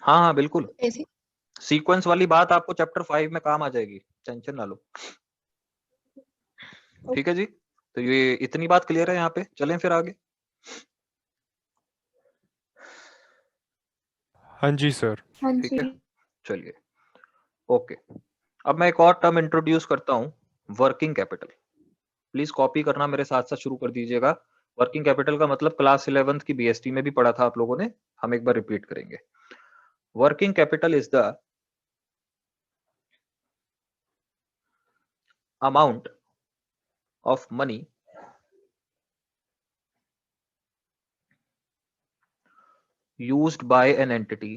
हाँ हाँ बिल्कुल, ऐसी। सीक्वेंस वाली बात आपको चैप्टर 5 में काम आ जाएगी, टेंशन ना लो। ठीक है जी, तो ये इतनी बात क्लियर है यहाँ पे, चलें फिर आगे। हाँ जी सर। हाँ ठीक है, जी। चलिए ओके। अब मैं एक और टर्म इंट्रोड्यूस करता हूँ, वर्किंग कैपिटल। प्लीज कॉपी करना मेरे साथ साथ शुरू कर दीजिएगा। वर्किंग कैपिटल का मतलब क्लास 11th की बीएसटी में भी पढ़ा था आप लोगों ने, हम एक बार रिपीट करेंगे। Working capital is the amount of money used by an entity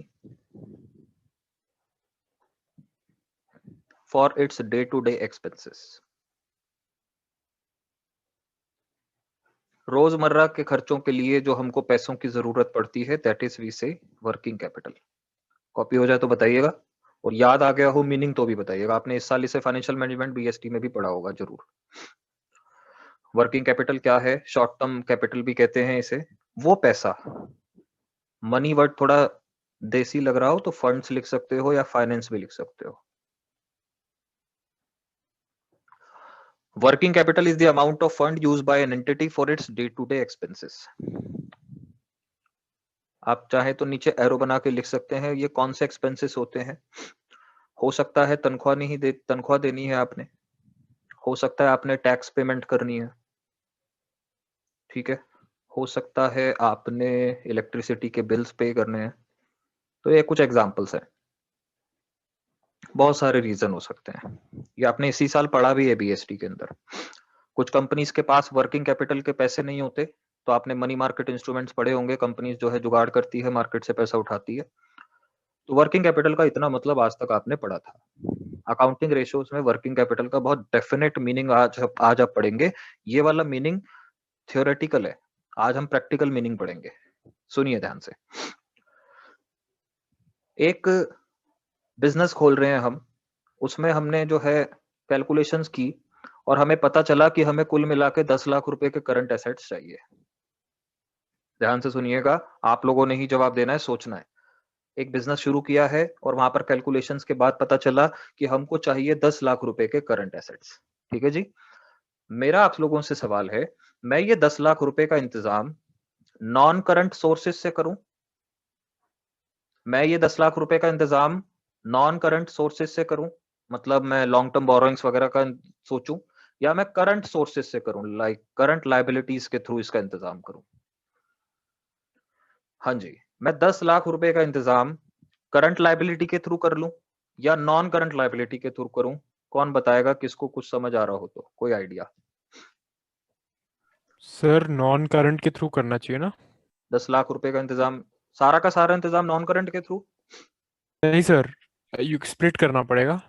for its day-to-day expenses। रोजमर्रा के खर्चों के लिए जो हमको पैसों की जरूरत पड़ती है, दैट इज वी से वर्किंग कैपिटल। कॉपी हो जाए तो बताइएगा, और याद आ गया हो मीनिंग तो भी बताइएगा। आपने इस साल इसे फाइनेंशियल मैनेजमेंट बीएसटी में भी पढ़ा होगा जरूर। वर्किंग कैपिटल क्या है? शॉर्ट टर्म कैपिटल भी कहते हैं इसे। वो पैसा, मनी वर्ड थोड़ा देसी लग रहा हो तो फंड्स लिख सकते हो या फाइनेंस भी लिख सकते हो। Working capital is the amount of fund used by an entity for its day to day expenses. आप चाहे तो नीचे एरो बना के लिख सकते हैं ये कौन से एक्सपेंसेस होते हैं। हो सकता है तनख्वाह देनी है आपने, हो सकता है आपने टैक्स पेमेंट करनी है, ठीक है, हो सकता है आपने इलेक्ट्रिसिटी के बिल्स पे करने हैं। तो ये कुछ एग्जांपल्स हैं, बहुत सारे रीजन हो सकते हैं। ये आपने इसी साल पढ़ा भी है बीएसटी के अंदर। कुछ कंपनीज के पास वर्किंग कैपिटल के पैसे नहीं होते, तो आपने मनी मार्केट इंस्ट्रूमेंट्स पढ़े होंगे, कंपनीज जो है जुगाड़ करती है, मार्केट से पैसा उठाती है। तो वर्किंग कैपिटल का इतना मतलब आज तक आपने पढ़ा था। अकाउंटिंग रेशियोज में वर्किंग कैपिटल का बहुत डेफिनेट मीनिंग आज आप पढ़ेंगे। ये वाला मीनिंग थियोरेटिकल है, आज हम प्रैक्टिकल मीनिंग पढ़ेंगे। सुनिए ध्यान से। एक बिजनेस खोल रहे हैं हम, उसमें हमने जो है कैलकुलेशंस की और हमें पता चला कि हमें कुल मिला के 10 लाख रुपए के करंट एसेट्स चाहिए। ध्यान से सुनिएगा, आप लोगों ने ही जवाब देना है, सोचना है। एक बिजनेस शुरू किया है और वहां पर कैलकुलेशंस के बाद पता चला कि हमको चाहिए 10 लाख रुपए के करंट एसेट्स। ठीक है जी, मेरा आप लोगों से सवाल है, मैं ये 10 लाख रुपए का इंतजाम नॉन करंट सोर्सेज से करूं, मैं ये 10 लाख रुपए का इंतजाम नॉन करंट सोर्सेज से करूं, मतलब मैं लॉन्ग टर्म बोरोइंग्स वगैरह का सोचूं, या मैं करंट सोर्सेज से करूं, लाइक करंट लाइबिलिटीज के थ्रू इसका इंतजाम करूं। हाँ जी, मैं 10 लाख रुपए का इंतजाम करंट लाइबिलिटी के थ्रू कर लूं या नॉन करंट लाइबिलिटी के थ्रू करूं। कौन बताएगा किसको कुछ समझ आ रहा हो तो, कोई आइडिया? सर नॉन करंट के थ्रू करना चाहिए ना। 10 लाख रुपए का इंतजाम, सारा का सारा इंतजाम नॉन करंट के थ्रू? नहीं सर, यू स्प्लिट करना पड़ेगा।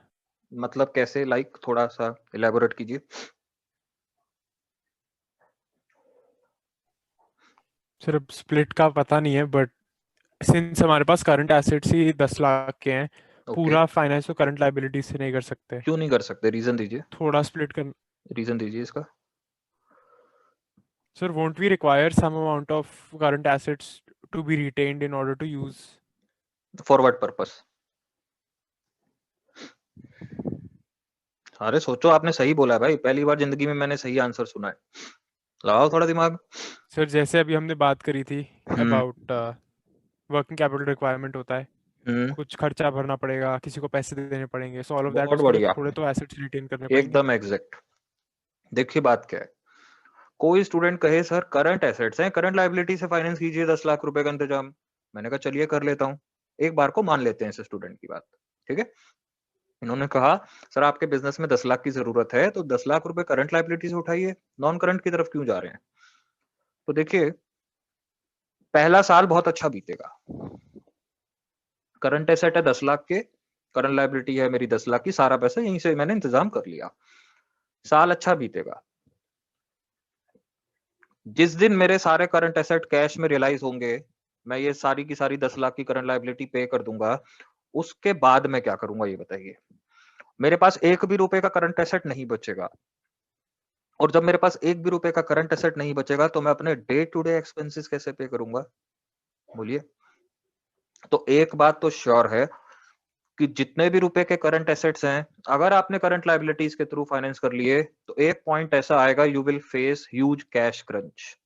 मतलब कैसे, लाइक थोड़ा सा इलेबोरेट कीजिए। सर अब स्प्लिट का पता नहीं है, बट सिंस हमारे पास करंट एसेट्स ही 10 लाख के हैं, ओके, पूरा फाइनेंस को करंट लाइबिलिटी से नहीं कर सकते। क्यों नहीं कर सकते, रीजन दीजिए, थोड़ा स्प्लिट कर। रीजन दीजिए इसका। Sir won't we require some amount of current assets to be retained in order to use. Forward purpose. अरे सोचो, आपने सही बोला है भाई, पहली बार जिंदगी में मैंने सही आंसर सुना है, लगाओ थोड़ा दिमाग। सर जैसे अभी हमने बात करी थी hmm about working capital requirement होता है, हम्म, कुछ खर्चा भरना पड़ेगा, किसी को पैसे देने पड़ेंगे, सो ऑल ऑफ दैट, बहुत उसके लिए बढ़िया, थोड़े तो एसेट्स रिटेन करने पड़ेंगे। एकदम एग्जैक्ट। देखिए बात क्या है, कोई स्टूडेंट कहे सर करंट एसेट्स हैं, करंट लाइबिलिटी से फाइनेंस कीजिए 10 लाख रुपए का इंतजाम। मैंने कहा चलिए कर लेता हूँ, एक बार को मान लेते हैं इस स्टूडेंट की बात। ठीक है, इन्होंने कहा सर आपके बिजनेस में 10 लाख की जरूरत है, तो 10 लाख रुपए करंट लाइबिलिटी से उठाइए, नॉन करंट की तरफ क्यों जा रहे हैं? तो देखिए, पहला साल बहुत अच्छा बीतेगा, करंट एसेट है 10 लाख के, करंट लाइबिलिटी है मेरी 10 लाख की, सारा पैसा यहीं से मैंने इंतजाम कर लिया, साल अच्छा बीतेगा। जिस दिन मेरे सारे करंट एसेट कैश में रियलाइज होंगे, मैं ये सारी की सारी 10 लाख की करंट लाइबिलिटी पे कर दूंगा, उसके बाद मैं क्या करूंगा ये बताइए? मेरे पास एक भी रुपए का करंट एसेट नहीं बचेगा, और जब मेरे पास एक भी रुपए का करंट एसेट नहीं बचेगा तो मैं अपने डे टू डे एक्सपेंसेस कैसे पे करूंगा? बोलिए। तो एक बात तो श्योर है कि जितने भी रुपए के करंट एसेट्स हैं, अगर आपने करंट लायबिलिटीज के थ्रू फाइनेंस कर लिए, तो एक पॉइंट ऐसा आएगा, you will face huge cash crunch.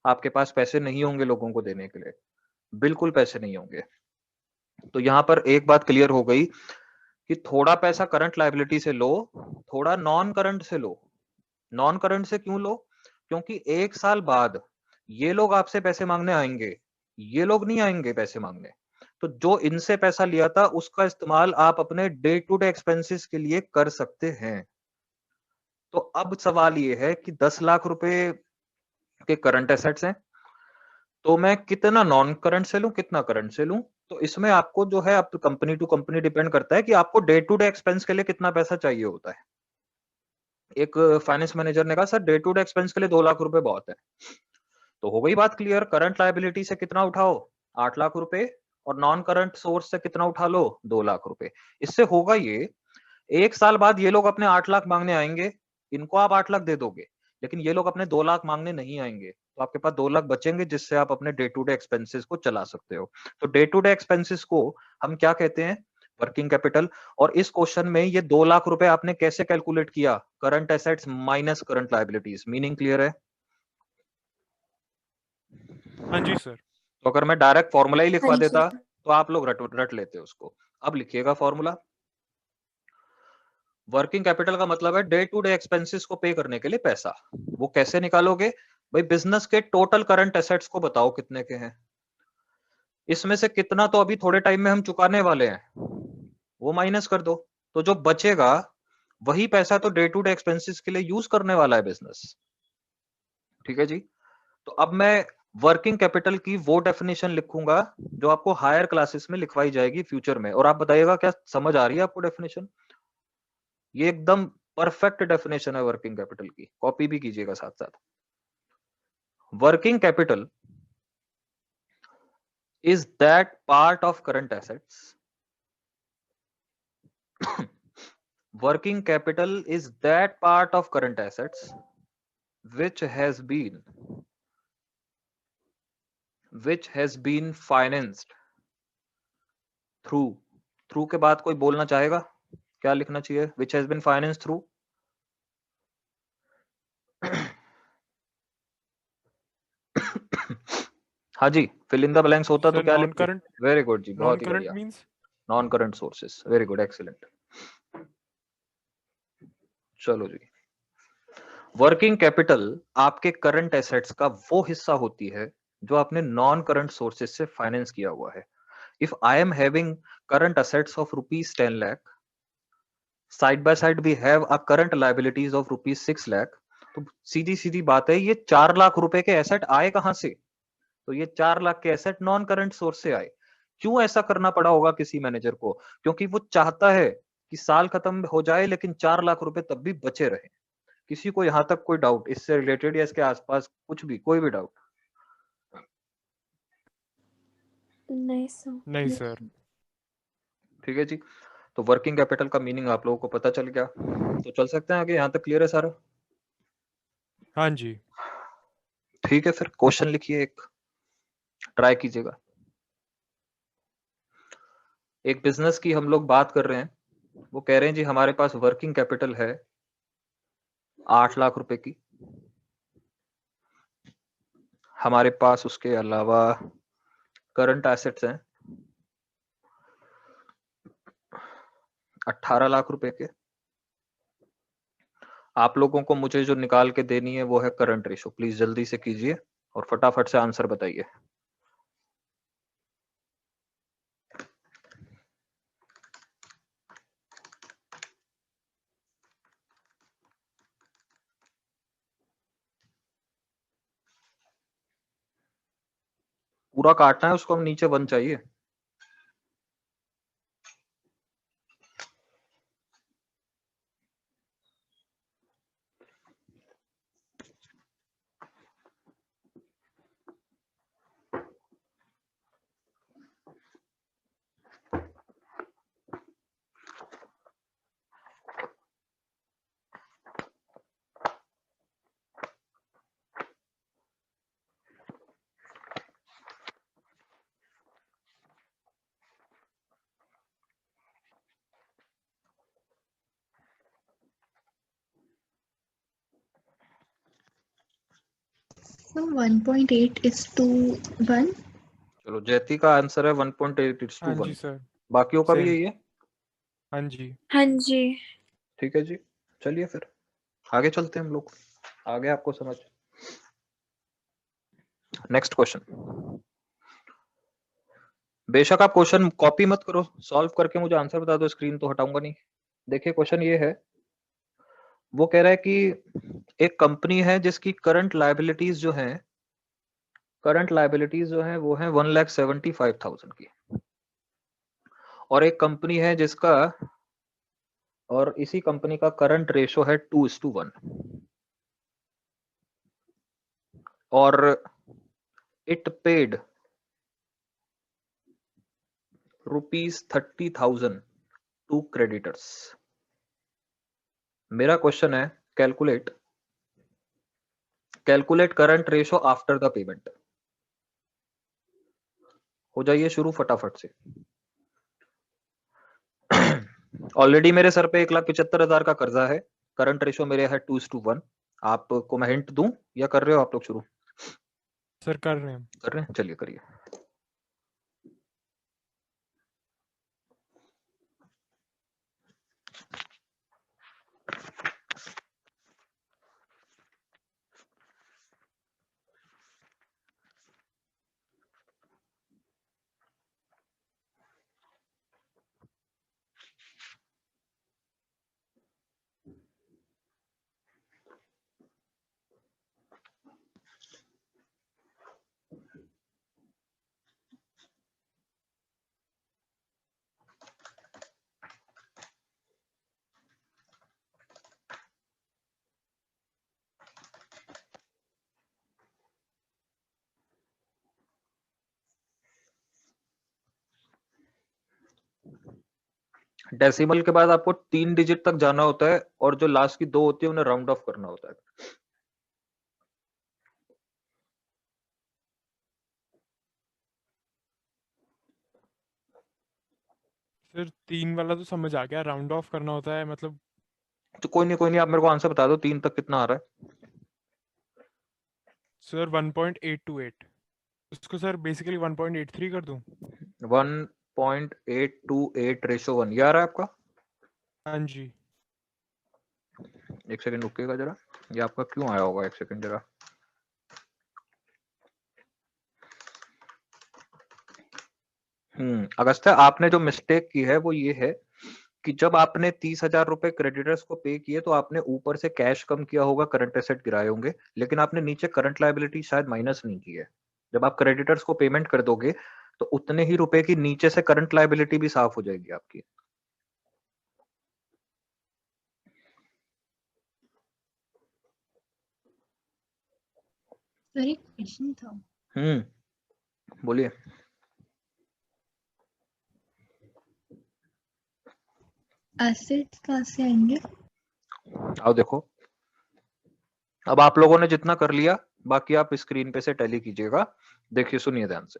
आपके पास पैसे नहीं होंगे लोगों को देने के लिए, बिल्कुल पैसे नहीं होंगे। तो यहां पर एक बात क्लियर हो गई कि थोड़ा पैसा करंट लायबिलिटी से लो, थोड़ा नॉन करंट से लो। नॉन करंट से क्यों लो? क्योंकि एक साल बाद ये लोग आपसे पैसे मांगने आएंगे, ये लोग नहीं आएंगे पैसे मांगने। तो जो इनसे पैसा लिया था उसका इस्तेमाल आप अपने डे टू डे एक्सपेंसेस के लिए कर सकते हैं। तो अब सवाल ये है कि 10 लाख रुपए के करंट एसेट्स हैं, तो मैं कितना नॉन करंट से लूं, कितना करंट से लूं? तो इसमें आपको जो है, अब कंपनी टू कंपनी डिपेंड करता है कि आपको डे टू डे एक्सपेंस के लिए कितना पैसा चाहिए होता है। एक फाइनेंस मैनेजर ने कहा sir day to day expense के लिए 2 लाख रुपए बहुत है। तो हो गई बात क्लियर, करंट लायबिलिटी से कितना उठाओ, 8 लाख रुपए, और नॉन करंट सोर्स से कितना उठा लो, 2 लाख रुपए। इससे होगा ये, एक साल बाद ये लोग अपने 8 लाख मांगने आएंगे, इनको आप 8 लाख दे दोगे, लेकिन ये लोग अपने 2 लाख मांगने नहीं आएंगे, तो आपके पास 2 लाख बचेंगे जिससे आप अपने डे टू डे एक्सपेंसेस को चला सकते हो। तो डे टू डे एक्सपेंसेस को हम क्या कहते हैं, वर्किंग कैपिटल। और इस क्वेश्चन में ये 2 लाख रुपए आपने कैसे कैलकुलेट किया, current assets minus current liabilities. Meaning clear है? हाँ जी सर। तो अगर मैं डायरेक्ट फॉर्मूला ही हाँ लिखवा जी। देता तो आप लोग रट लेते उसको। अब लिखिएगा फॉर्मूला। वर्किंग कैपिटल का मतलब है डे टू डे एक्सपेंसेस को पे करने के लिए पैसा। वो कैसे निकालोगे भाई, बिजनेस के टोटल करंट एसेट्स को बताओ कितने के हैं, इसमें से कितना तो अभी थोड़े टाइम में हम चुकाने वाले हैं, वो माइनस कर दो। तो जो बचेगा वही पैसा तो डे टू डे एक्सपेंसेस के लिए यूज करने वाला है बिजनेस। ठीक है जी। तो अब मैं वर्किंग कैपिटल की वो डेफिनेशन लिखूंगा जो आपको हायर क्लासेस में लिखवाई जाएगी फ्यूचर में, और आप बताइएगा क्या समझ आ रही है आपको डेफिनेशन? ये एकदम परफेक्ट डेफिनेशन है वर्किंग कैपिटल की, कॉपी भी कीजिएगा साथ साथ। Working capital is that part of current assets working capital is that part of current assets which has been financed through के बाद कोई बोलना चाहेगा, क्या लिखना चाहिए? which has been financed through हाँ जी, फिल इन द ब्लैंक्स होता तो सर क्या नॉन लिखते? करंट, वेरी गुड जी, नॉन बहुत ही करंट बढ़िया। Means. Non current sources, very good, excellent. चलो जी, वर्किंग कैपिटल आपके करंट एसेट्स का वो हिस्सा होती है जो आपने नॉन करंट सोर्सेस से फाइनेंस किया हुआ है। If I am having current assets of rupees 10 lakh, side by side we have a current liabilities of rupees 6 lakh, तो सीधी सीधी बात है, ये 4 लाख रुपए के एसेट आए कहां से? तो ये 4 लाख के एसेट नॉन करंट सोर्स से आए। क्यों ऐसा करना पड़ा होगा किसी मैनेजर को? क्योंकि वो चाहता है कि साल खत्म हो जाए लेकिन 4 लाख रुपए तब भी बचे रहे। किसी को यहां तक कोई डाउट इससे रिलेटेड या इसके आसपास कुछ भी, कोई भी डाउट? नहीं सर। नहीं सर। ठीक है जी। तो वर्किंग कैपिटल का मीनिंग आप लोगों को पता चल गया, तो चल सकते हैं आगे, यहां तक क्लियर है सारा? हाँ जी। ठीक है, फिर क्वेश्चन लिखिए, एक ट्राई कीजिएगा। एक बिजनेस की हम लोग बात कर रहे हैं, वो कह रहे हैं जी हमारे पास वर्किंग कैपिटल है 8 लाख रुपए की, हमारे पास उसके अलावा करंट एसेट्स हैं 18 लाख रुपए के। आप लोगों को मुझे जो निकाल के देनी है वो है करंट रेशो। प्लीज जल्दी से कीजिए और फटाफट से आंसर बताइए। पूरा काटना है उसको, हम नीचे 1 चाहिए। So 1.8:1. चलो जयति का आंसर है 1.8:1। हाँ जी सर, बाकियों का भी Same. यही है? हाँ जी। हाँ जी। ठीक है जी, चलिए फिर आगे चलते हैं हम लोग, आगे आपको समझ। Next question. बेशक आप क्वेश्चन कॉपी मत करो, सॉल्व करके मुझे आंसर बता दो, स्क्रीन तो हटाऊंगा नहीं। देखिए क्वेश्चन ये है, वो कह रहा है कि एक कंपनी है जिसकी करंट लायबिलिटीज जो है वो है 1,75,000 की, और एक कंपनी है जिसका, और इसी कंपनी का करंट रेशो है 2:1, और इट पेड ₹30,000 टू क्रेडिटर्स। मेरा क्वेश्चन है, calculate current ratio after the payment. हो जाइए शुरू फटाफट से। ऑलरेडी मेरे सर पे 1,75,000 का कर्जा है, करंट रेशो मेरे है 2:1। आपको मैं हिंट दूं या कर रहे हो आप लोग शुरू? सर कर रहे हैं। कर रहे हैं, चलिए करिए। डेसिमल के बाद आपको 3 डिजिट तक जाना होता है, और जो लास्ट की 2 होती है उन्हें राउंड ऑफ करना होता है। सर 3 वाला तो समझ आ गया, राउंड ऑफ करना होता है मतलब। तो कोई नहीं, आप मेरे को आंसर बता दो 3 तक कितना आ रहा है। सर 1.828, उसको सर बेसिकली 1.83 कर दूं? 1.828:1 ये आ रहा है आपका? हाँ जी। एक सेकंड रुकिएगा जरा, ये आपका क्यों आया होगा, एक सेकंड जरा। अगस्त्य, आपने जो मिस्टेक की है वो ये है कि जब आपने 30,000 रुपए क्रेडिटर्स को पे किए तो आपने ऊपर से कैश कम किया होगा, करंट एसेट गिराए होंगे, लेकिन आपने नीचे करंट लायबिलिटी शायद माइनस नहीं की है। जब आप क्रेडिटर्स को पेमेंट कर दोगे तो उतने ही रुपए की नीचे से करंट लायबिलिटी भी साफ हो जाएगी आपकी। सर एक क्वेश्चन था। बोलिए। एसेट्स कहाँ से आएंगे? आओ देखो, अब आप लोगों ने जितना कर लिया, बाकी आप स्क्रीन पे से टैली कीजिएगा। देखिए सुनिए ध्यान से,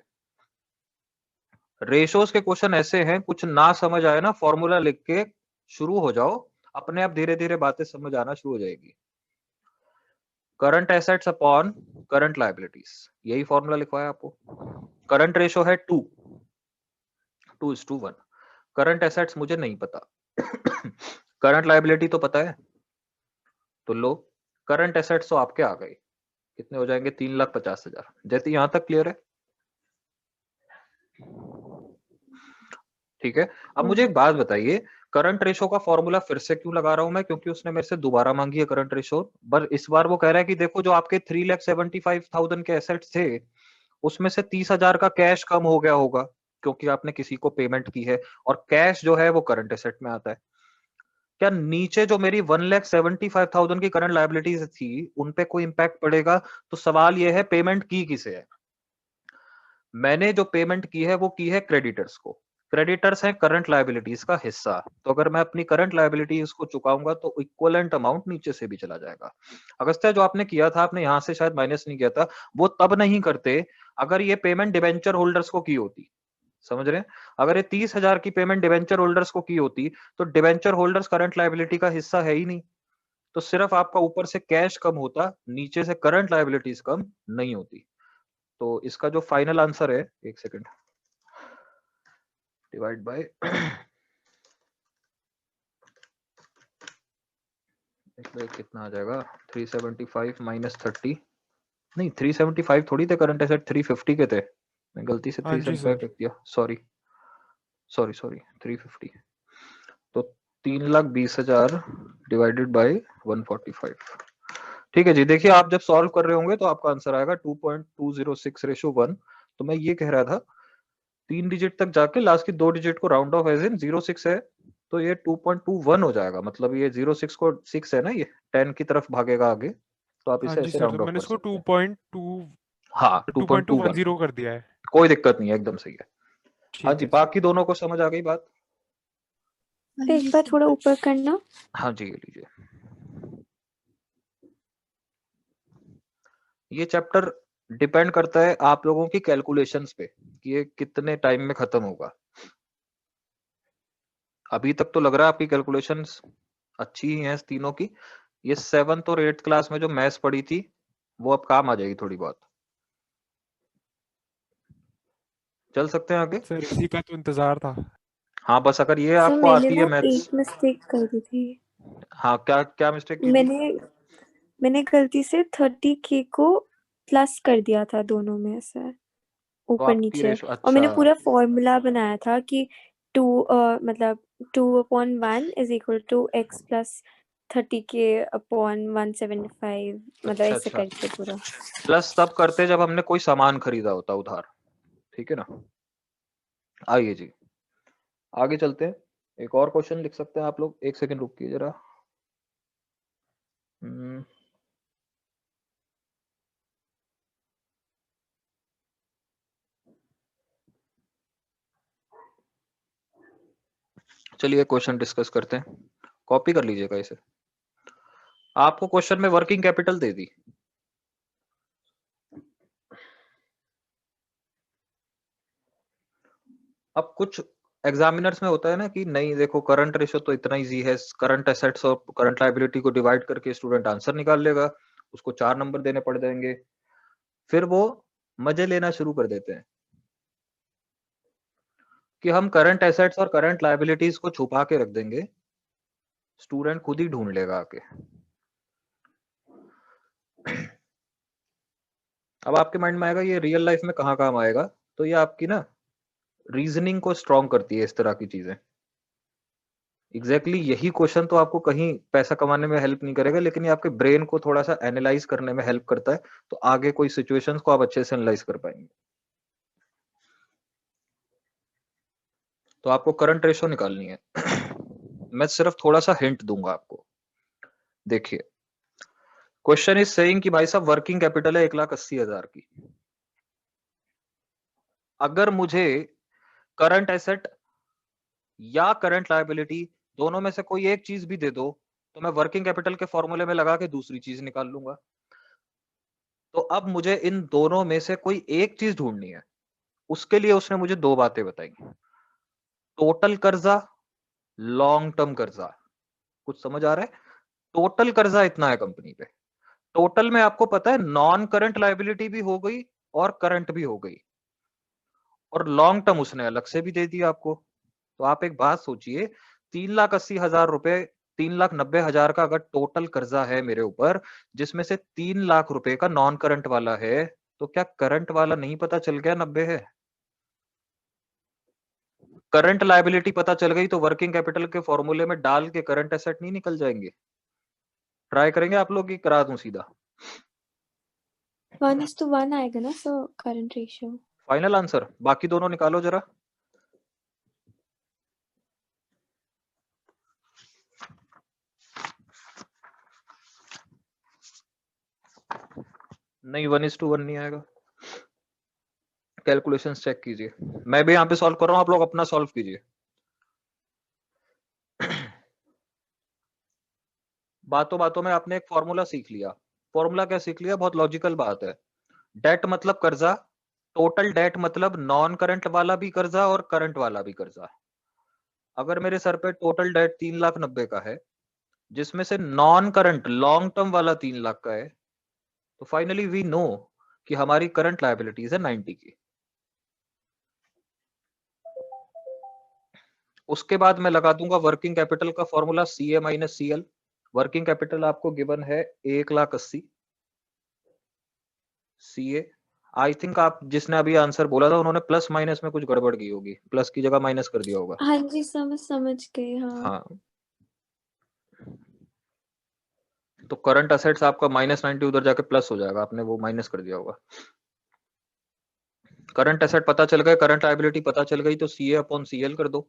रेशोस के क्वेश्चन ऐसे हैं, कुछ ना समझ आए ना फॉर्मूला लिख के शुरू हो जाओ, अपने आप धीरे धीरे बातें समझ आना शुरू हो जाएगी। Current assets upon current liabilities, यही फॉर्मूला लिखवाया आपको। करंट रेशो है 2:1। करंट एसेट्स मुझे नहीं पता, करंट लायबिलिटी तो पता है, तो लो करंट एसेट्स तो आपके आ गए, कितने हो जाएंगे? 3,50,000। जैसे यहां तक क्लियर है? ठीक है। अब मुझे एक बात बताइए, करंट रेशो का फॉर्मूला फिर से क्यों लगा रहा हूं मैं? क्योंकि उसने मेरे से दोबारा मांगी है करंट रेशो, पर इस बार वो कह रहा है कि देखो जो आपके 3,75,000 के एसेट्स थे उसमें से 30,000 का कैश कम हो गया होगा क्योंकि आपने किसी को पेमेंट की है, और कैश जो है वो करंट एसेट में आता है। क्या नीचे जो मेरी 1,75,000 की करंट लायबिलिटीज थी उन पे कोई इंपैक्ट पड़ेगा? तो सवाल ये है पेमेंट की किसे है? मैंने जो पेमेंट की है वो की है क्रेडिटर्स को। क्रेडिटर्स हैं करंट लायबिलिटीज का हिस्सा, तो अगर मैं अपनी करंट लायबिलिटीज को चुकाऊंगा तो इक्विवेलेंट अमाउंट नीचे से भी चला जाएगा। अगस्त्य जो आपने किया था, आपने यहां से शायद माइनस नहीं किया था, वो तब नहीं करते अगर ये पेमेंट डिबेंचर होल्डर्स को की होती। समझ रहे हैं? अगर ये 30,000 की पेमेंट डिबेंचर होल्डर्स को की होती तो डिबेंचर होल्डर्स करंट लायबिलिटी का हिस्सा है ही नहीं, तो सिर्फ आपका ऊपर से कैश कम होता, नीचे से करंट लायबिलिटीज कम नहीं होती। तो इसका जो फाइनल आंसर है, एक सेकंड, डिवाइड बाय इसमें कितना आ जाएगा, 375 माइनस 30, नहीं 375 थोड़ी थे करंट एसेट, 350 के थे, मैं गलती से हाँ जी 375 सर। लिख दिया, सॉरी 350। तो 3,20,000 डिवाइडेड बाय 145। ठीक है जी, देखिए आप जब सॉल्व कर रहे होंगे तो आपका आंसर आएगा 2.206:1। तो मैं ये कह रहा था 3 डिजिट तक जाके लास्ट की 2 डिजिट को राउंड ऑफ एज इन 06 है, तो ये 2.21 हो जाएगा, मतलब ये 06 को 6 है ना, ये 10 की तरफ भागेगा आगे, तो आप हाँ इसे जी ऐसे सर, तो राउंड ऑफ मैंने कर इसको सकते हैं। 2.2 हाँ 2.21, 2.210 कर दिया है। कोई दिक्कत नहीं है, एकदम सही है। हाँ ठीक जी, है सर। बाकी दोनों को समझ आ गई बात? हाँ एक जी बार सर। थोड़ा ऊपर करना। हाँ जी, ये लीजिए। ये चैप्टर डिपेंड करता है आप लोगों की कैलकुलेशंस पे कि ये कितने टाइम में खत्म होगा। अभी तक तो लग रहा है आपकी कैलकुलेशंस अच्छी ही हैं तीनों की। ये 7th और 8th क्लास में जो मैथ्स पढ़ी थी वो अब काम आ जाएगी थोड़ी बहुत। चल सकते हैं आगे? सर इसी का तो इंतजार था। हाँ, बस अगर ये सर आपको मैंने आती है ना मैथ्स। एक मिस्टेक कर दी थी। हाँ, क्या क्या मिस्टेक की थी? मैंने गलती से 30K को प्लस कर दिया था दोनों में से, तो ऊपर आपकी नीचे। रेशो, और मैंने अच्छा पूरा फॉर्मूला बनाया था कि 2 मतलब 2/1 is equal to x plus 30K upon 175, मतलब अच्छा ऐसे अच्छा, करके पूरा। प्लस तब करते जब हमने कोई सामान खरीदा होता उधार, ठीक है ना। आइए जी, आगे चलते हैं। एक और क्वेश्चन लिख सकते हैं आप लोग, एक सेकंड रुकिए जरा। चलिए क्वेश्चन डिस्कस करते हैं, कॉपी कर लीजिएगा इसे। आपको क्वेश्चन में वर्किंग कैपिटल दे दी, अब कुछ एग्जामिनर्स में होता है ना कि नहीं देखो करंट रेशो तो इतना इजी है, करंट एसेट्स और करंट लायबिलिटी को डिवाइड करके स्टूडेंट आंसर निकाल लेगा, उसको 4 नंबर देने पड़ जाएंगे। फिर वो मजे लेना शुरू कर देते हैं कि हम करंट एसेट्स और करंट लायबिलिटीज को छुपा के रख देंगे, स्टूडेंट खुद ही ढूंढ लेगा आके। अब आपके माइंड में आएगा ये रियल लाइफ में कहाँ काम आएगा, तो ये आपकी ना रीजनिंग को स्ट्रॉन्ग करती है इस तरह की चीजें। एग्जैक्टली यही क्वेश्चन तो आपको कहीं पैसा कमाने में हेल्प नहीं करेगा, लेकिन ये आपके ब्रेन को थोड़ा सा एनालाइज करने में हेल्प करता है, तो आगे कोई सिचुएशंस को आप अच्छे से एनालाइज कर पाएंगे। तो आपको करंट रेशो निकालनी है। मैं सिर्फ थोड़ा सा हिंट दूंगा आपको। देखिए क्वेश्चन इज सेइंग कि भाई साहब वर्किंग कैपिटल है 1,80,000 की। अगर मुझे करंट एसेट या करंट लायबिलिटी दोनों में से कोई एक चीज भी दे दो, तो मैं वर्किंग कैपिटल के फॉर्मूले में लगा के दूसरी चीज निकाल लूंगा। तो अब मुझे इन दोनों में से कोई एक चीज ढूंढनी है, उसके लिए उसने मुझे 2 बातें बताई, टोटल कर्जा, लॉन्ग टर्म कर्जा। कुछ समझ आ रहा है? टोटल कर्जा इतना है कंपनी पे, टोटल में आपको पता है नॉन करंट लायबिलिटी भी हो गई और करंट भी हो गई, और लॉन्ग टर्म उसने अलग से भी दे दिया आपको। तो आप एक बात सोचिए, 3,80,000 रुपए, 3,90,000 का अगर टोटल कर्जा है मेरे ऊपर, जिसमें से 3 लाख रुपए का नॉन करंट वाला है, तो क्या करंट वाला नहीं पता चल गया 90 है? करंट लायबिलिटी पता चल गई तो वर्किंग कैपिटल के फॉर्मूले में डाल के करंट एसेट नहीं निकल जाएंगे? ट्राई करेंगे आप लोग की करा दूं सीधा? 1:1 आएगा ना sir current ratio. Final answer? बाकी दोनों निकालो जरा। नहीं 1:1 नहीं आएगा। कैलकुलेशंस चेक कीजिए, मैं भी यहाँ पे सॉल्व कर रहा हूँ, आप लोग अपना सॉल्व कीजिए। बातों बातों में आपने एक फॉर्मूला सीख लिया। फॉर्मूला क्या सीख लिया? बहुत लॉजिकल बात है। डेट मतलब कर्जा, टोटल डेट मतलब नॉन करंट वाला भी कर्जा और करंट वाला भी कर्जा। अगर मेरे सर पे टोटल डेट 3,90,000 का है, जिसमें से नॉन करंट लॉन्ग टर्म वाला 3 लाख का है, तो फाइनली वी नो कि हमारी करंट लायबिलिटीज है 90 की। उसके बाद मैं लगा दूंगा वर्किंग कैपिटल का formula CA minus CL। Working capital आपको गिवन है 1,80,000। CA आई थिंक आप जिसने अभी आंसर बोला था उन्होंने प्लस माइनस में कुछ गड़बड़ की होगी, प्लस की जगह माइनस कर दिया होगा। हाँ जी, समझ गई। हाँ हाँ, तो करंट असेट्स आपका -90 उधर जाके प्लस हो जाएगा, आपने वो माइनस कर दिया होगा। करंट एसेट पता चल गए, करंट लायबिलिटी पता चल गई, तो CA अपॉन CL कर दो।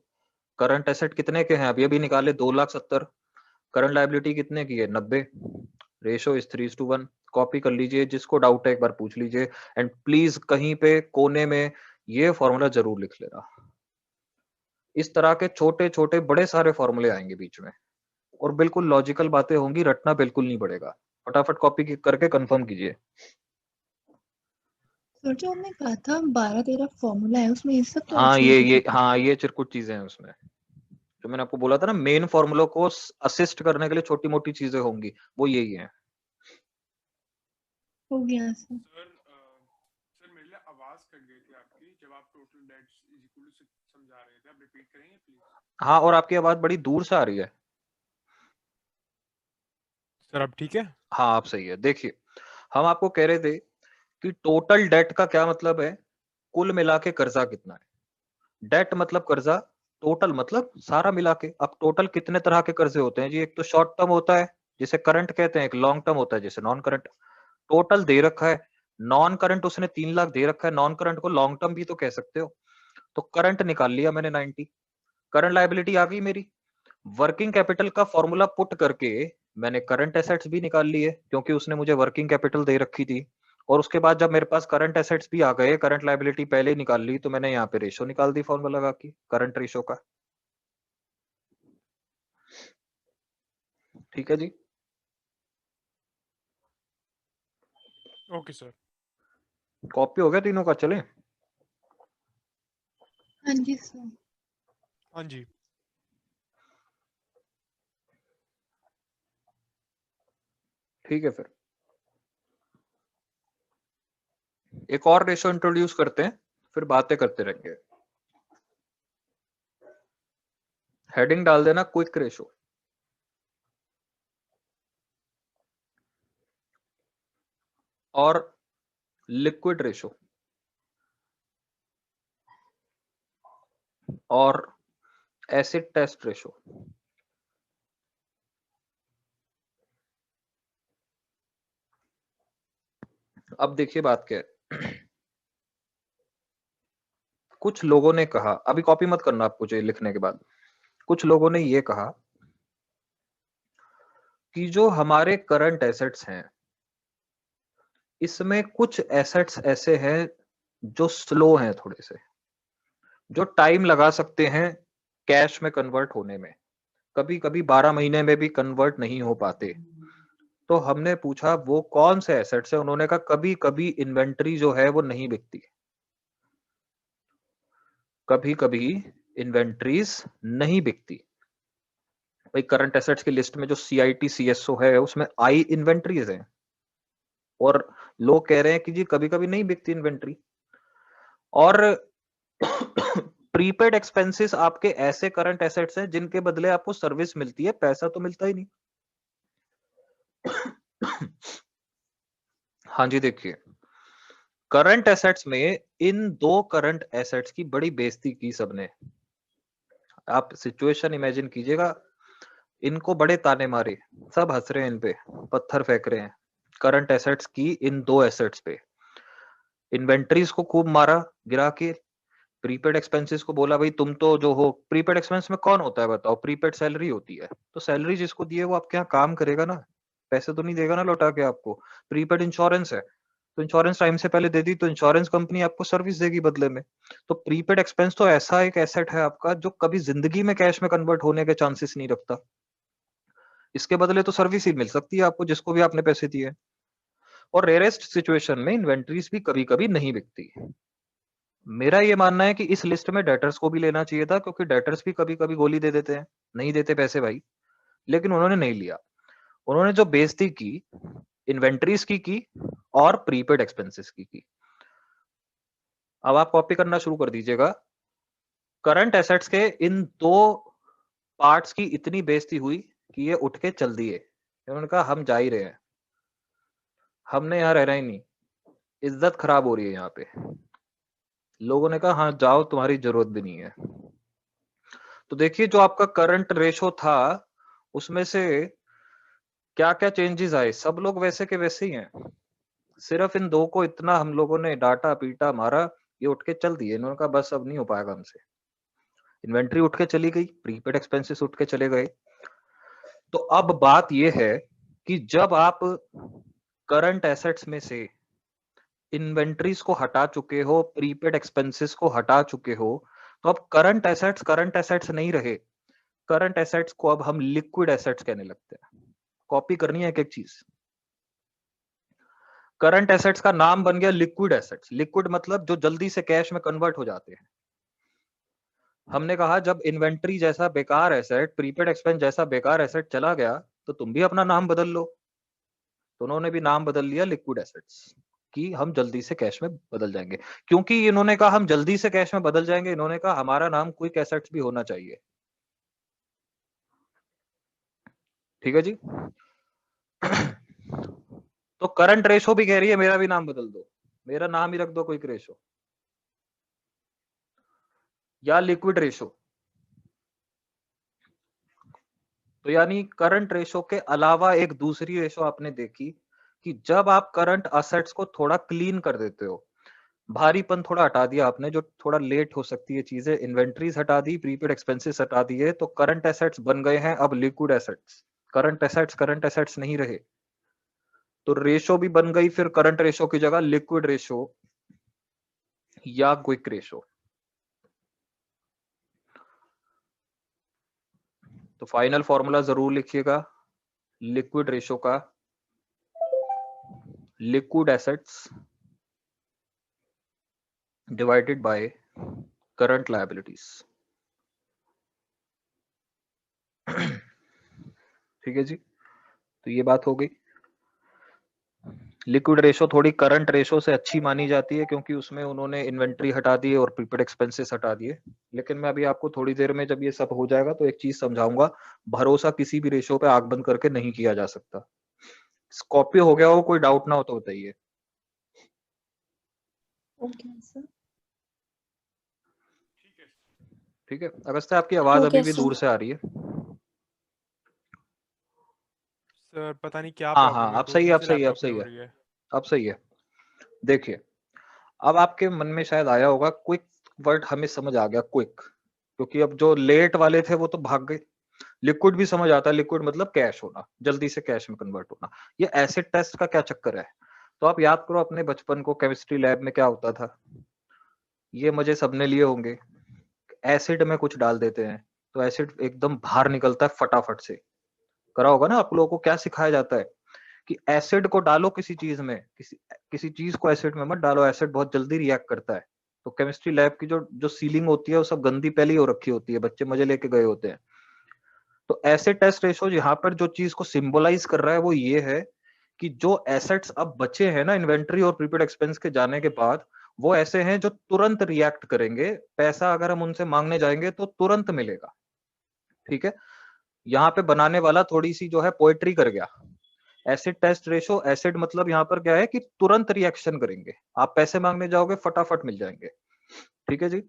करंट एसेट कितने के हैं अभी निकाले 2,70,000। करंट लायबिलिटी कितने की है 90। Ratio is 3:1। कॉपी कर लीजिए, जिसको डाउट है एक बार पूछ लीजिए। एंड प्लीज कहीं पे कोने में ये फॉर्मूला जरूर लिख लेना। इस तरह के छोटे छोटे बड़े सारे फॉर्मूले आएंगे बीच में, और बिल्कुल लॉजिकल बातें होंगी, रटना बिल्कुल नहीं पड़ेगा। फटाफट कॉपी करके कंफर्म कीजिए। सर जो हमने कहा था 12-13 फॉर्मूला है उसमें ये सब तो हाँ actual ये की हाँ ये चिरकुट चीजें हैं उसमें, जो मैंने आपको बोला था ना, मेन फॉर्मूलों को असिस्ट करने के लिए छोटी मोटी चीजें होंगी, वो यही है। हो गया सर। सर मेरे लिए आवाज कट गई थी आपकी जब आप total debts is equal to समझा रहे थे, आप रिपीट करेंगे प्लीज? हाँ, और आपकी आवाज बड़ी दूर से आ रही है। सर अब ठीक है? हाँ आप सही है। देखिए, हम आपको कह रहे थे कि टोटल डेट का क्या मतलब है, कुल मिला के कर्जा कितना है। डेट मतलब कर्जा, टोटल मतलब सारा मिला के। अब टोटल कितने तरह के कर्जे होते हैं जी, एक तो शॉर्ट टर्म होता है जिसे करंट कहते हैं, एक लॉन्ग टर्म होता है जिसे नॉन करंट। टोटल दे रखा है, नॉन करंट उसने 3 लाख दे रखा है, नॉन करंट को लॉन्ग टर्म भी तो कह सकते हो। तो करंट निकाल लिया मैंने 90, करंट लायबिलिटी आ गई मेरी। वर्किंग कैपिटल का फॉर्मूला पुट करके मैंने करंट एसेट्स भी निकाल लिए, क्योंकि उसने मुझे वर्किंग कैपिटल दे रखी थी। और उसके बाद जब मेरे पास करंट एसेट्स भी आ गए, करंट लायबिलिटी पहले ही निकाल ली, तो मैंने यहाँ पे रेशो निकाल दी फॉर्मूला लगा के, करंट रेशो का। ठीक है जी। Okay sir. कॉपी हो गया तीनों का, चले? हाँ जी सर। हाँ जी। ठीक है, फिर एक और रेशो इंट्रोड्यूस करते हैं, फिर बातें करते रहेंगे। हेडिंग डाल देना क्विक रेशो। और लिक्विड रेशो और एसिड टेस्ट रेशो। अब देखिए बात क्या है। कुछ लोगों ने कहा, अभी कॉपी मत करना आप मुझे लिखने के बाद, कुछ लोगों ने ये कहा कि जो हमारे करंट एसेट्स हैं, इसमें कुछ एसेट्स ऐसे हैं जो स्लो हैं थोड़े से, जो टाइम लगा सकते हैं कैश में कन्वर्ट होने में, कभी कभी 12 महीने में भी कन्वर्ट नहीं हो पाते। तो हमने पूछा वो कौन से एसेट्स है, उन्होंने कहा कभी कभी इन्वेंट्री जो है वो नहीं बिकती, कभी कभी इन्वेंट्रीज नहीं बिकती। भाई करंट एसेट्स की लिस्ट में जो CIT CSO है उसमें आई इन्वेंट्रीज है, और लोग कह रहे हैं कि जी कभी कभी नहीं बिकती इन्वेंट्री। और प्रीपेड एक्सपेंसेस आपके ऐसे करंट एसेट्स हैं जिनके बदले आपको सर्विस मिलती है, पैसा तो मिलता ही नहीं। हाँ जी, देखिए करंट एसेट्स में इन दो करंट एसेट्स की बड़ी बेइज्जती की सबने। आप सिचुएशन इमेजिन कीजिएगा, इनको बड़े ताने मारे, सब हंस रहे हैं इन पे, पत्थर फेंक रहे हैं करंट एसेट्स की इन दो एसेट्स पे। इन्वेंट्रीज को खूब मारा गिरा के, प्रीपेड एक्सपेंसेस को बोला भाई तुम तो जो हो, प्रीपेड एक्सपेंस में कौन होता है बताओ, प्रीपेड सैलरी होती है, तो सैलरी जिसको दी है वो आपके यहाँ काम करेगा ना, पैसे तो नहीं देगा ना लौटा के आपको। प्रीपेड इंश्योरेंस है, तो इंश्योरेंस टाइम से पहले दे दी तो इंश्योरेंस कंपनी आपको सर्विस देगी बदले में। तो प्रीपेड एक्सपेंस तो ऐसा एक एसेट है आपका जो कभी जिंदगी में कैश में कन्वर्ट होने के चांसेस नहीं रखता, इसके बदले तो सर्विस ही मिल सकती है आपको जिसको भी आपने पैसे दिए। और रेयरेस्ट सिचुएशन में इन्वेंट्रीज भी कभी कभी नहीं बिकती। मेरा ये मानना है कि इस लिस्ट में डेटर्स को भी लेना चाहिए था, क्योंकि डेटर्स भी कभी कभी गोली दे देते हैं, नहीं देते पैसे भाई। लेकिन उन्होंने नहीं लिया। उन्होंने जो बेइज्जती की इन्वेंट्रीज की और प्रीपेड एक्सपेंसेस की। अब आप कॉपी करना शुरू कर दीजिएगा। करंट एसेट्स के इन दो पार्ट्स की इतनी बेइज्जती हुई कि ये उठ के चल दिए। उन्होंने कहा हम जा ही रहे हैं, हमने यहाँ रहना ही नहीं, इज्जत खराब हो रही है यहाँ पे। लोगों ने कहा हाँ जाओ, तुम्हारी जरूरत भी नहीं है। तो देखिए जो आपका करंट रेशो था उसमें से क्या क्या चेंजेस आए। सब लोग वैसे के वैसे ही हैं, सिर्फ इन दो को इतना हम लोगों ने डाटा पीटा मारा, ये उठ के चल दिए। इन्होंने कहा बस अब नहीं हो पाएगा हमसे। इन्वेंट्री उठ के चली गई, प्रीपेड एक्सपेंसेस उठ के चले गए। तो अब बात ये है कि जब आप करंट एसेट्स में से इन्वेंट्रीज को हटा चुके हो, प्रीपेड एक्सपेंसेस को हटा चुके हो, तो अब करंट एसेट्स नहीं रहे। करंट एसेट्स को अब हम लिक्विड एसेट्स कहने लगते हैं। कॉपी करनी है एक एक चीज। करंट एसेट्स का नाम बन गया लिक्विड एसेट्स। लिक्विड मतलब जो जल्दी से कैश में कन्वर्ट हो जाते हैं। हमने कहा जब इन्वेंट्री जैसा बेकार एसेट, प्रीपेड एक्सपेंस जैसा बेकार एसेट चला गया तो तुम भी अपना नाम बदल लो। तो उन्होंने भी नाम बदल लिया लिक्विड एसेट्स, कि हम जल्दी से कैश में बदल जाएंगे। क्योंकि इन्होंने कहा हम जल्दी से कैश में बदल जाएंगे, इन्होंने कहा हमारा नाम क्विक एसेट्स भी होना चाहिए। ठीक है जी। तो करंट रेशो भी कह रही है मेरा भी नाम बदल दो, मेरा नाम ही रख दो क्विक रेशो या लिक्विड रेशो। तो यानी करंट रेशो के अलावा एक दूसरी रेशो आपने देखी कि जब आप करंट असेट्स को थोड़ा क्लीन कर देते हो, भारीपन थोड़ा हटा दिया आपने, जो थोड़ा लेट हो सकती है चीजें, इन्वेंट्रीज हटा दी, प्रीपेड एक्सपेंसेस हटा दिए, तो करंट एसेट्स बन गए हैं अब लिक्विड एसेट्स। करंट एसेट्स नहीं रहे, तो रेशो भी बन गई फिर करंट रेशो की जगह लिक्विड रेशो या क्विक रेशो। तो फाइनल फॉर्मूला जरूर लिखिएगा लिक्विड रेशो का, liquid assets divided by current liabilities. ठीक है जी। तो ये बात हो गई। लिक्विड रेशो थोड़ी करंट रेशो से अच्छी मानी जाती है क्योंकि उसमें उन्होंने इन्वेंट्री हटा दी और प्रीपेड एक्सपेंसेस हटा दिए। लेकिन मैं अभी आपको थोड़ी देर में जब ये सब हो जाएगा तो एक चीज समझाऊंगा, भरोसा किसी भी रेशो पे आंख बंद करके नहीं किया जा सकता। कॉपी हो गया हो, कोई डाउट ना हो तो बताइए। Okay sir. ठीक है। अगस्त्य आपकी आवाज अभी ओके भी सर। दूर से आ रही है। सर पता नहीं क्या हाँ प्रॉब्लम हाँ है, अब सही है, अब दूसरे सही है, अब लैपटॉप में सही हो है, रही है। अब सही है। देखिए अब आपके मन में शायद आया होगा क्विक वर्ड, हमें समझ आ गया क्विक, क्योंकि अब जो लेट वाले थे वो तो भाग गए। लिक्विड भी समझ आता है, लिक्विड मतलब कैश होना, जल्दी से कैश में कन्वर्ट होना। ये एसिड टेस्ट का क्या चक्कर है? तो आप याद करो अपने बचपन को, केमिस्ट्री लैब में क्या होता था, ये मजे सबने लिए होंगे। एसिड में कुछ डाल देते हैं तो एसिड एकदम बाहर निकलता है फटाफट से। करा होगा ना आप लोगों को, क्या सिखाया जाता है कि एसिड को डालो किसी चीज में, किसी किसी चीज को एसिड में मत डालो, एसिड बहुत जल्दी रिएक्ट करता है। तो केमिस्ट्री लैब की जो जो सीलिंग होती है वो सब गंदी पहले ही हो रखी होती है, बच्चे मजे लेके गए होते हैं। तो एसिड टेस्ट रेशो यहाँ पर जो चीज को सिंबलाइज कर रहा है वो ये है कि जो एसेट्स अब बचे हैं ना इन्वेंट्री और प्रीपेड एक्सपेंस के जाने के बाद, वो ऐसे हैं जो तुरंत रिएक्ट करेंगे। पैसा अगर हम उनसे मांगने जाएंगे तो तुरंत मिलेगा। ठीक है। यहाँ पे बनाने वाला थोड़ी सी जो है पोएट्री कर गया। एसिड टेस्ट रेशो, एसिड मतलब यहाँ पर क्या है कि तुरंत रिएक्शन करेंगे, आप पैसे मांगने जाओगे फटाफट मिल जाएंगे। ठीक है जी।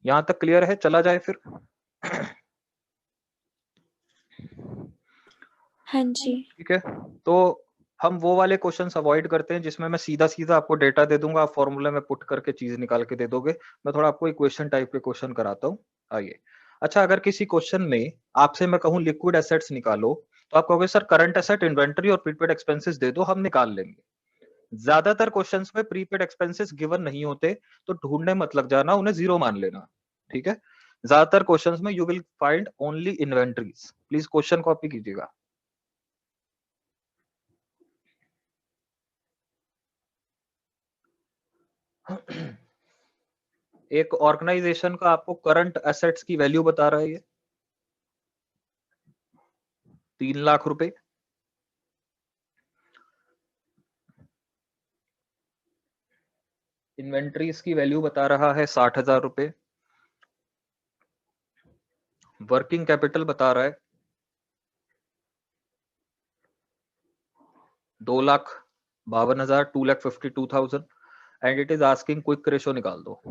यहां तक क्लियर है? चला जाए फिर। हाँ जी। ठीक है। तो हम वो वाले क्वेश्चंस अवॉइड करते हैं जिसमें मैं सीधा सीधा आपको डेटा दे दूंगा, आप फॉर्मूले में पुट करके चीज निकाल के दे दोगे। मैं थोड़ा आपको इक्वेशन टाइप के क्वेश्चन कराता हूँ। आइए। अच्छा, अगर किसी क्वेश्चन में आपसे मैं कहूँ लिक्विड एसेट्स निकालो, तो आप कहोगे सर करंट एसेट, इन्वेंटरी और प्रीपेड एक्सपेंसेस दे दो, हम निकाल लेंगे। ज्यादातर क्वेश्चंस में प्रीपेड एक्सपेंसेस गिवन नहीं होते, तो ढूंढने मत लग जाना, उन्हें जीरो मान लेना। ठीक है। ज्यादातर क्वेश्चंस में you will find only inventories. Please question copy कीजिएगा। एक ऑर्गेनाइजेशन का आपको करंट एसेट्स की वैल्यू बता रहा है ये। 3 लाख रुपए। इन्वेंट्रीज की वैल्यू बता रहा है 60,000 रुपए। वर्किंग कैपिटल बता रहा है 2,52,000, 2,52,000 and it is asking quick ratio निकाल दो।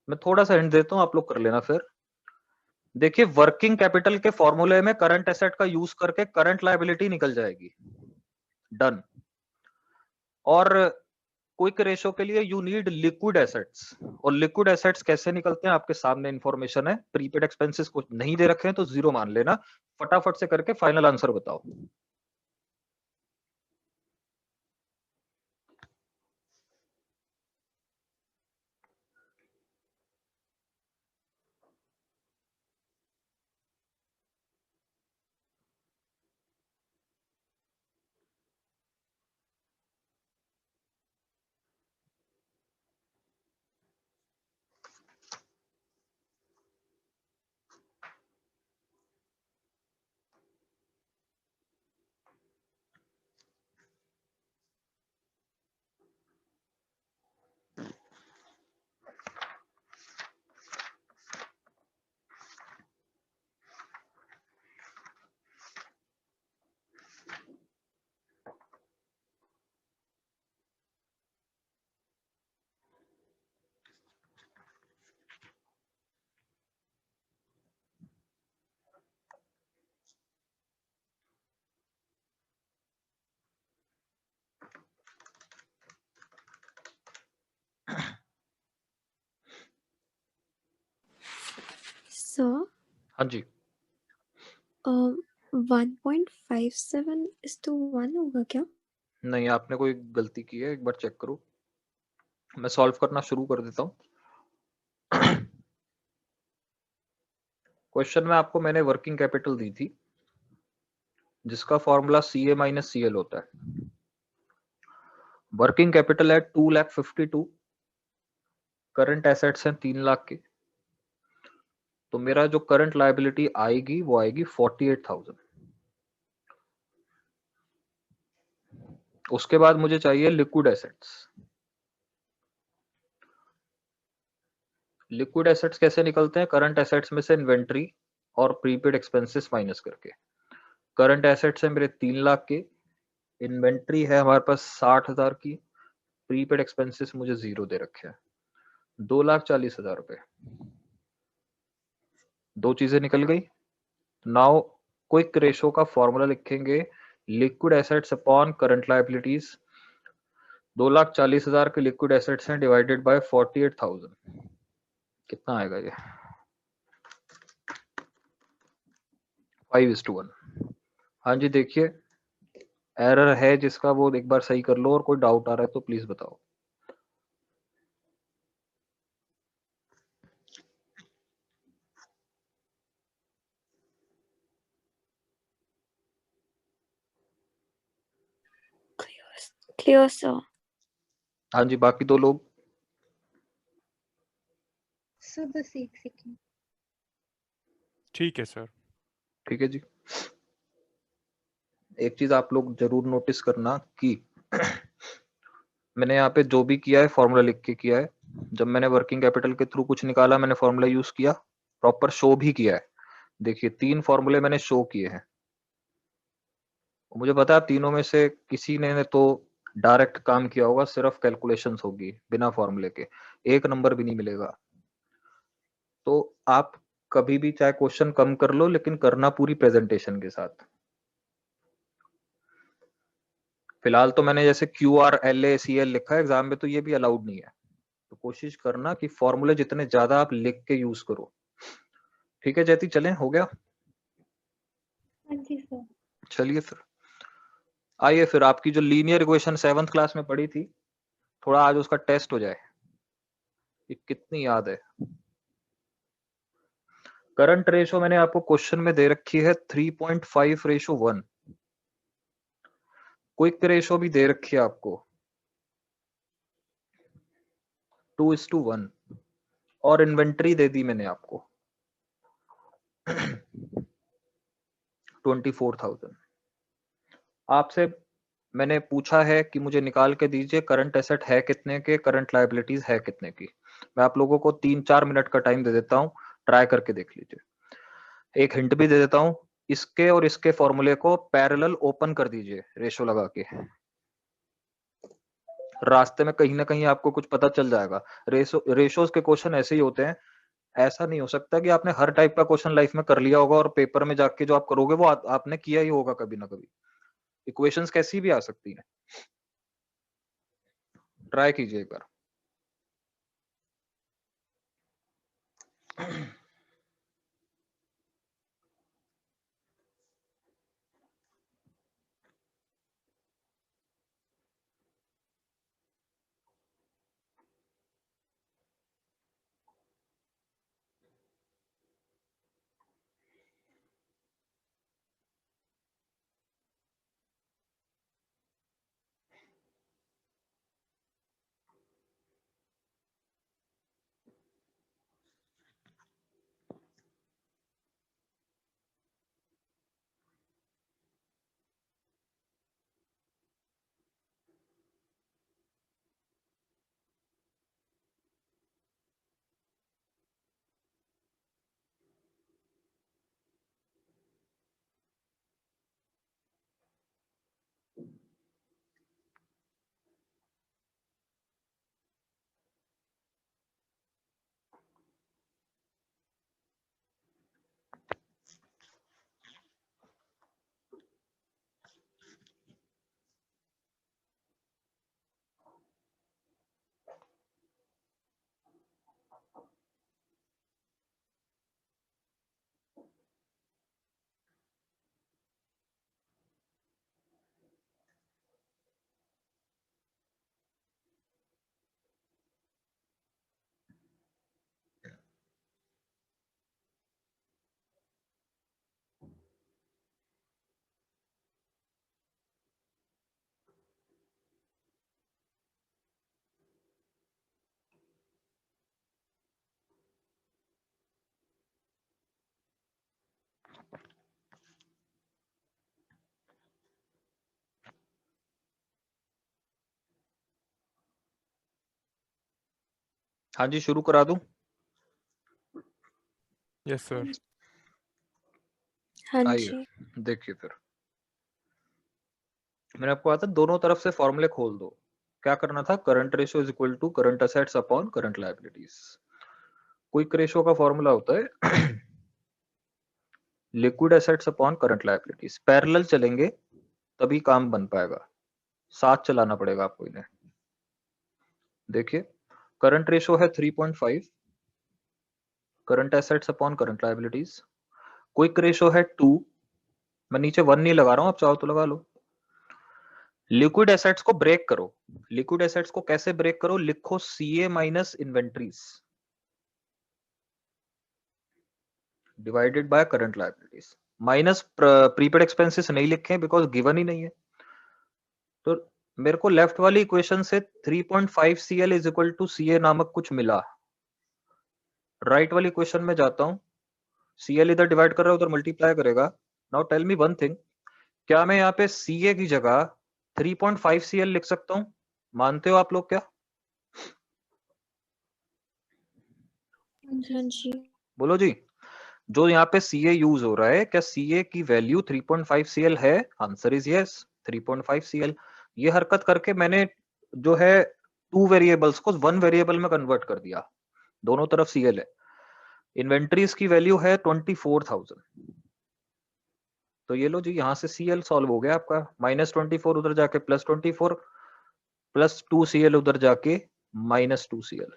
मैं थोड़ा सा हिंट देता हूं, आप लोग कर लेना फिर। देखिए वर्किंग कैपिटल के फॉर्मूले में करंट एसेट का यूज करके करंट लायबिलिटी निकल जाएगी, डन। और क्विक रेशो के लिए यू नीड लिक्विड एसेट्स, और लिक्विड एसेट्स कैसे निकलते हैं आपके सामने इंफॉर्मेशन है। प्रीपेड एक्सपेंसेस कुछ नहीं दे रखे हैं तो 0 मान लेना। फटाफट से करके फाइनल आंसर बताओ। सर हाँ जी, 1.57:1 होगा क्या? नहीं आपने कोई गलती की है, एक बार चेक करो। मैं सॉल्व करना शुरू कर देता हूं। क्वेश्चन में आपको मैंने वर्किंग कैपिटल दी थी जिसका फॉर्मूला CA माइनस CL होता है। वर्किंग कैपिटल है 2,52,000, करंट एसेट्स हैं 3 लाख के, तो मेरा जो करंट लायबिलिटी आएगी वो आएगी 48,000। उसके बाद मुझे चाहिए लिक्विड एसेट्स। लिक्विड एसेट्स कैसे निकलते हैं? करंट एसेट्स में से इन्वेंट्री और प्रीपेड एक्सपेंसेस माइनस करके। करंट एसेट्स है मेरे 3 लाख के, इन्वेंट्री है हमारे पास 60,000 की, प्रीपेड एक्सपेंसेस मुझे 0 दे रखे हैं, 2,40,000 रुपए। दो चीजें निकल गई। नाउ क्विक रेशो का फॉर्मूला लिखेंगे, liquid assets upon current liabilities. 2,40,000 के लिक्विड एसेट्स हैं डिवाइडेड बाय 48,000, कितना आएगा ये? 5:1। हाँ जी देखिए एरर है जिसका वो एक बार सही कर लो, और कोई डाउट आ रहा है तो प्लीज बताओ। Clear sir. हाँ जी बाकी दो लोग। सर बस एक सेकेंड। ठीक है सर। ठीक है जी। एक चीज आप लोग जरूर नोटिस करना कि मैंने यहाँ पे जो भी किया है फॉर्मूला लिख के किया है। जब मैंने वर्किंग कैपिटल के थ्रू कुछ निकाला मैंने फॉर्मूला यूज किया, प्रॉपर शो भी किया है। देखिए 3 फॉर्मूले मैंने शो किए हैं। मुझे पता है तीनों में से किसी ने तो डायरेक्ट काम किया होगा, सिर्फ कैलकुलेशंस होगी बिना फॉर्मूले के, एक नंबर भी नहीं मिलेगा। तो आप कभी भी चाहे क्वेश्चन कम कर लो लेकिन करना पूरी प्रेजेंटेशन के साथ। फिलहाल तो मैंने जैसे QRLACL लिखा है, एग्जाम में तो ये भी अलाउड नहीं है, तो कोशिश करना कि फॉर्मूले जितने ज्यादा आप लिख के यूज करो। ठीक है जयती, चलें, हो गया? हाँ जी सर। चलिए फिर आइए, फिर आपकी जो लीनियर इक्वेशन 7th क्लास में पढ़ी थी, थोड़ा आज उसका टेस्ट हो जाए कि कितनी याद है। करंट रेशो मैंने आपको क्वेश्चन में दे रखी है 3.5:1। क्विक रेशो भी दे रखी है आपको 2:1, और इन्वेंट्री दे दी मैंने आपको 24,000। आपसे मैंने पूछा है कि मुझे निकाल के दीजिए करंट एसेट है कितने के, करंट लायबिलिटीज है कितने की। मैं आप लोगों को 3-4 मिनट का टाइम दे देता हूँ, ट्राई करके देख लीजिए। एक हिंट भी दे देता हूँ, इसके और इसके फॉर्मूले को पैरेलल ओपन कर दीजिए रेशो लगा के, रास्ते में कहीं ना कहीं आपको कुछ पता चल जाएगा। रेशोज के क्वेश्चन ऐसे ही होते हैं। ऐसा नहीं हो सकता कि आपने हर टाइप का क्वेश्चन लाइफ में कर लिया होगा और पेपर में जाके जो आप करोगे वो आपने किया ही होगा कभी ना कभी। इक्वेशंस कैसी भी आ सकती हैं, ट्राई कीजिए एक बार। हाँ जी, शुरू करा दूं? Yes sir. हाँ आइए जी। देखिए, फिर मैंने आपको कहा था दोनों तरफ से फॉर्मूले खोल दो। क्या करना था? Current ratio is equal to current assets upon current liabilities. Quick ratio का फॉर्मूला होता है liquid assets upon current liabilities. Parallel चलेंगे तभी काम बन पाएगा, साथ चलाना पड़ेगा आपको इन्हें। देखिए, करंट रेशियो है 3.5, current assets upon current liabilities. Quick ratio है 2, मैं नीचे 1 नहीं लगा रहा हूं, आप चाहो तो लगा लो। लिक्विड एसेट्स को ब्रेक करो। लिक्विड एसेट्स को कैसे ब्रेक करो? लिखो CA minus inventories divided by current liabilities. Minus prepaid expenses नहीं लिखे बिकॉज गिवन ही नहीं है। तो मेरे को लेफ्ट वाली इक्वेशन से 3.5 CL is equal to CA नामक कुछ मिला। राइट वाली इक्वेशन में जाता हूं, CL इधर डिवाइड कर रहा है, उधर मल्टीप्लाई करेगा। Now tell me one thing, क्या मैं यहाँ पे CA की जगह 3.5 CL लिख सकता हूं? मानते हो आप लोग क्या? हाँ जी। बोलो जी। जो यहाँ पे CA यूज हो रहा है, क्या CA की वैल्यू 3.5 CL है? Answer is yes, 3.5 CL। ये हरकत करके मैंने जो है 2 वेरिएबल्स को 1 वेरिएबल में कन्वर्ट कर दिया। दोनों तरफ CL है। इन्वेंट्रीज की वैल्यू है 24,000। तो ये लो जी, यहां से CL सॉल्व हो गया आपका। -24 उधर जाके +24, +2 CL उधर जाके -2 CL।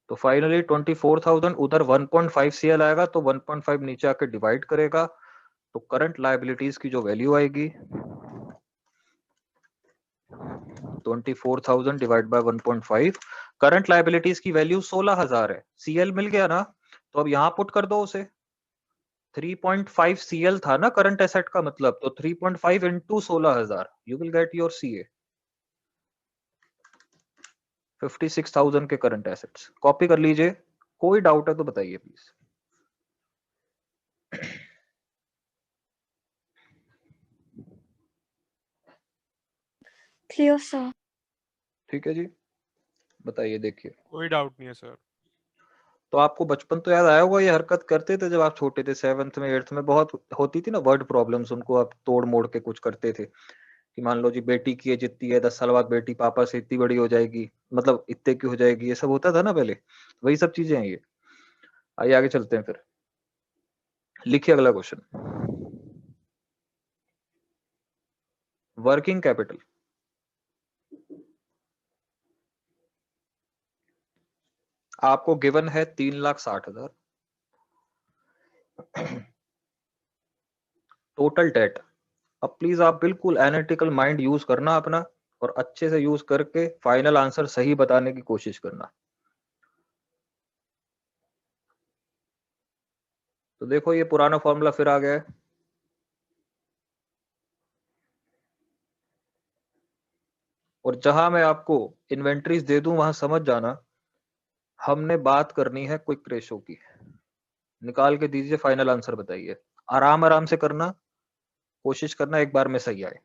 तो फाइनली 24,000 उधर 1.5 CL आएगा, तो 1.5 नीचे आके डिवाइड करेगा, तो करंट लायबिलिटीज की जो वैल्यू आएगी 24,000 डिवाइड बाय 1.5। करंट लायबिलिटीज की वैल्यू 16,000 है। CL मिल गया ना, तो अब यहां पुट कर दो उसे। 3.5 CL था ना करंट एसेट का मतलब, तो 3.5 into 16,000 you will get your CA 56,000 के करंट एसेट्स। कॉपी कर लीजिए, कोई डाउट है तो बताइए प्लीज। Clear sir. ठीक है जी, बताइए देखिए। कोई डाउट नहीं है सर। तो आपको बचपन तो याद आया होगा, ये हरकत करते थे जब आप छोटे थे, 7th में 8th में बहुत होती थी ना वर्ड प्रॉब्लम्स, उनको आप तोड़ मोड़ के कुछ करते थे कि मान लो जी बेटी की एज इतनी है, 10 साल बाद बेटी पापा से इतनी बड़ी हो जाएगी, मतलब इतने की हो जाएगी, ये सब होता था ना पहले, वही सब चीजें हैं ये। आइए आगे चलते हैं फिर, लिखिए अगला क्वेश्चन। वर्किंग कैपिटल, आपको गिवन है 3,60,000। टोटल डेट, अब प्लीज आप बिल्कुल एनालिटिकल माइंड यूज करना अपना, और अच्छे से यूज करके फाइनल आंसर सही बताने की कोशिश करना। तो देखो ये पुराना फॉर्मूला फिर आ गया है। और जहां मैं आपको इन्वेंट्रीज दे दूं वहां समझ जाना, हमने बात करनी है क्विक रेशो की। निकाल के दीजिए, फाइनल आंसर बताइए। आराम आराम से करना, कोशिश करना एक बार में सही आए।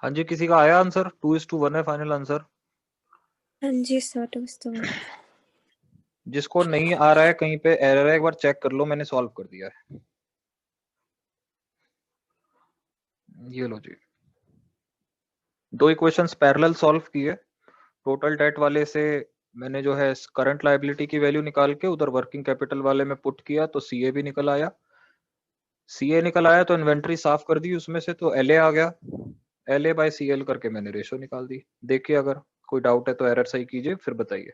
हाँ जी, किसी का आया आंसर? 2:1 है फाइनल आंसर। हाँ जी सर, 2:1। जिसको नहीं आ रहा है, कहीं पे एरर है, एक बार चेक कर लो, मैंने सॉल्व कर दिया है। ये लो जी, 2 इक्वेशंस पैरेलल सॉल्व किए। टोटल डेट वाले से मैंने जो है करंट लायबिलिटी की वैल्यू निकाल के उधर वर्किंग कैपिटल वाले में पुट किया, तो सीए भी निकल आया। सीए निकल आया तो इन्वेंट्री साफ कर दी उसमें से, तो एलए आ गया। एलए बाय सीएल करके मैंने रेशो निकाल दी। देखिए अगर कोई डाउट है तो एरर सही कीजिए, फिर बताइए।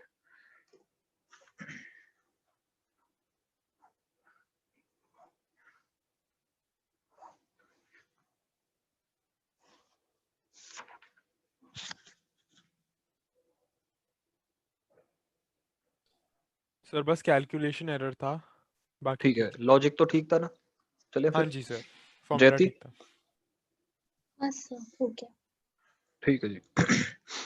सर बस कैलकुलेशन एरर था, बाकी ठीक है, ठीक है। लॉजिक तो ठीक था ना? चलिए हाँ फिर। जी सर, फॉर्मूला जयती, ठीक था। हाँ सर, हो गया। ठीक है जी।